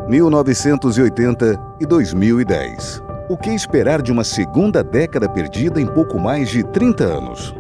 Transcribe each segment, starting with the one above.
1980 e 2010. O que esperar de uma segunda década perdida em pouco mais de 30 anos?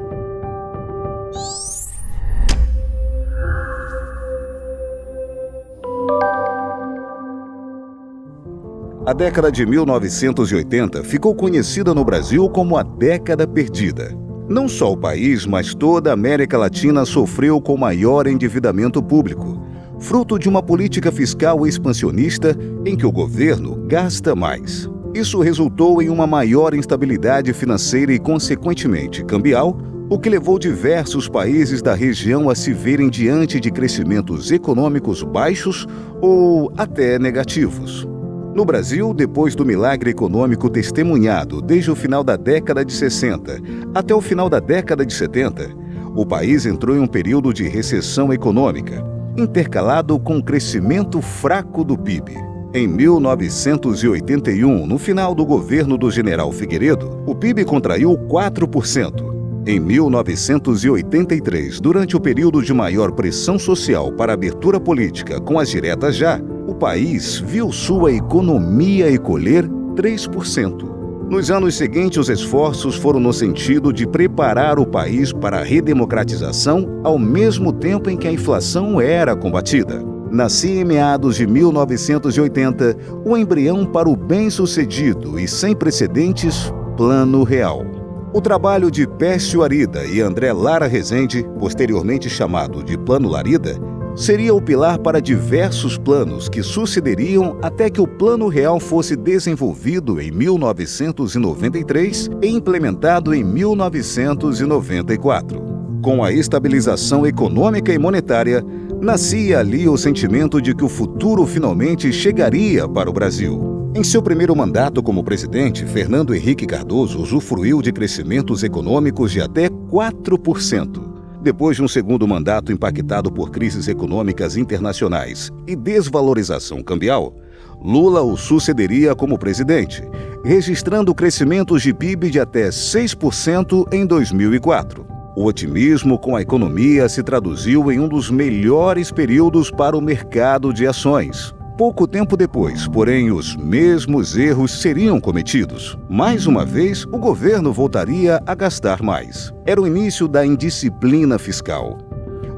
A década de 1980 ficou conhecida no Brasil como a década perdida. Não só o país, mas toda a América Latina sofreu com maior endividamento público, fruto de uma política fiscal expansionista em que o governo gasta mais. Isso resultou em uma maior instabilidade financeira e, consequentemente, cambial, o que levou diversos países da região a se verem diante de crescimentos econômicos baixos ou até negativos. No Brasil, depois do milagre econômico testemunhado desde o final da década de 60 até o final da década de 70, o país entrou em um período de recessão econômica, intercalado com o crescimento fraco do PIB. Em 1981, no final do governo do general Figueiredo, o PIB contraiu 4%. Em 1983, durante o período de maior pressão social para a abertura política com as diretas já, o país viu sua economia encolher 3%. Nos anos seguintes, os esforços foram no sentido de preparar o país para a redemocratização ao mesmo tempo em que a inflação era combatida. Nascia em meados de 1980 o embrião para o bem-sucedido e sem precedentes Plano Real. O trabalho de Pércio Arida e André Lara Rezende, posteriormente chamado de Plano Larida, seria o pilar para diversos planos que sucederiam até que o Plano Real fosse desenvolvido em 1993 e implementado em 1994. Com a estabilização econômica e monetária, nascia ali o sentimento de que o futuro finalmente chegaria para o Brasil. Em seu primeiro mandato como presidente, Fernando Henrique Cardoso usufruiu de crescimentos econômicos de até 4%. Depois de um segundo mandato impactado por crises econômicas internacionais e desvalorização cambial, Lula o sucederia como presidente, registrando crescimentos de PIB de até 6% em 2004. O otimismo com a economia se traduziu em um dos melhores períodos para o mercado de ações. Pouco tempo depois, porém, os mesmos erros seriam cometidos. Mais uma vez, o governo voltaria a gastar mais. Era o início da indisciplina fiscal.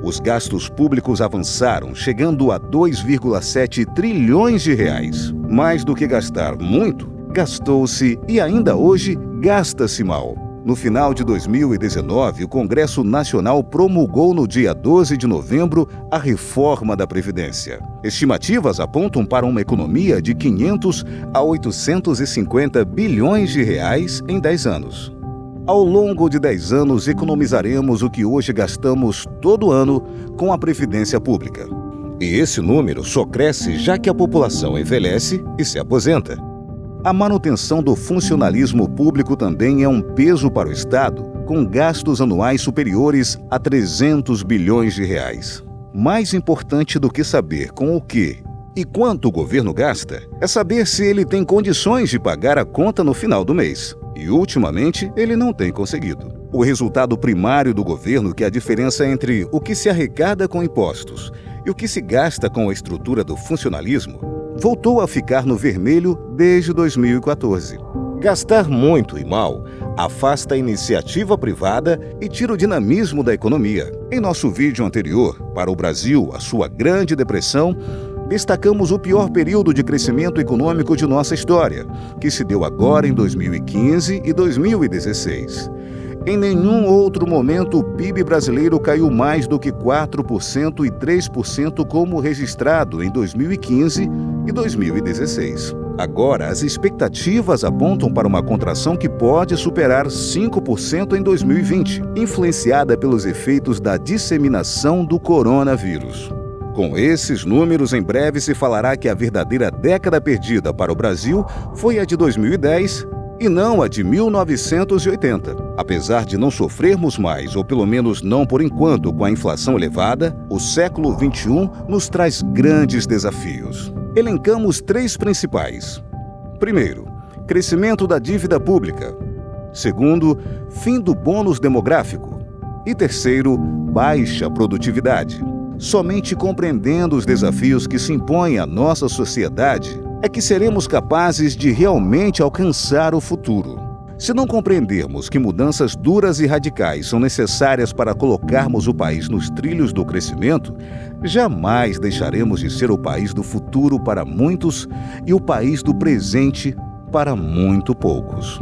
Os gastos públicos avançaram, chegando a 2,7 trilhões de reais. Mais do que gastar muito, gastou-se e ainda hoje gasta-se mal. No final de 2019, o Congresso Nacional promulgou no dia 12 de novembro a reforma da Previdência. Estimativas apontam para uma economia de 500 a 850 bilhões de reais em 10 anos. Ao longo de 10 anos, economizaremos o que hoje gastamos todo ano com a Previdência Pública. E esse número só cresce já que a população envelhece e se aposenta. A manutenção do funcionalismo público também é um peso para o Estado, com gastos anuais superiores a 300 bilhões de reais. Mais importante do que saber com o que e quanto o governo gasta, é saber se ele tem condições de pagar a conta no final do mês. E, ultimamente, ele não tem conseguido. O resultado primário do governo, que é a diferença entre o que se arrecada com impostos e o que se gasta com a estrutura do funcionalismo, voltou a ficar no vermelho desde 2014. Gastar muito e mal afasta a iniciativa privada e tira o dinamismo da economia. Em nosso vídeo anterior, para o Brasil, a sua Grande Depressão, destacamos o pior período de crescimento econômico de nossa história, que se deu agora em 2015 e 2016. Em nenhum outro momento o PIB brasileiro caiu mais do que 4% e 3% como registrado em 2015 e 2016. Agora, as expectativas apontam para uma contração que pode superar 5% em 2020, influenciada pelos efeitos da disseminação do coronavírus. Com esses números, em breve se falará que a verdadeira década perdida para o Brasil foi a de 2010 e não a de 1980. Apesar de não sofrermos mais, ou pelo menos não por enquanto, com a inflação elevada, o século XXI nos traz grandes desafios. Elencamos 3 principais. Primeiro, crescimento da dívida pública. Segundo, fim do bônus demográfico. E terceiro, baixa produtividade. Somente compreendendo os desafios que se impõem à nossa sociedade é que seremos capazes de realmente alcançar o futuro. Se não compreendermos que mudanças duras e radicais são necessárias para colocarmos o país nos trilhos do crescimento, jamais deixaremos de ser o país do futuro para muitos e o país do presente para muito poucos.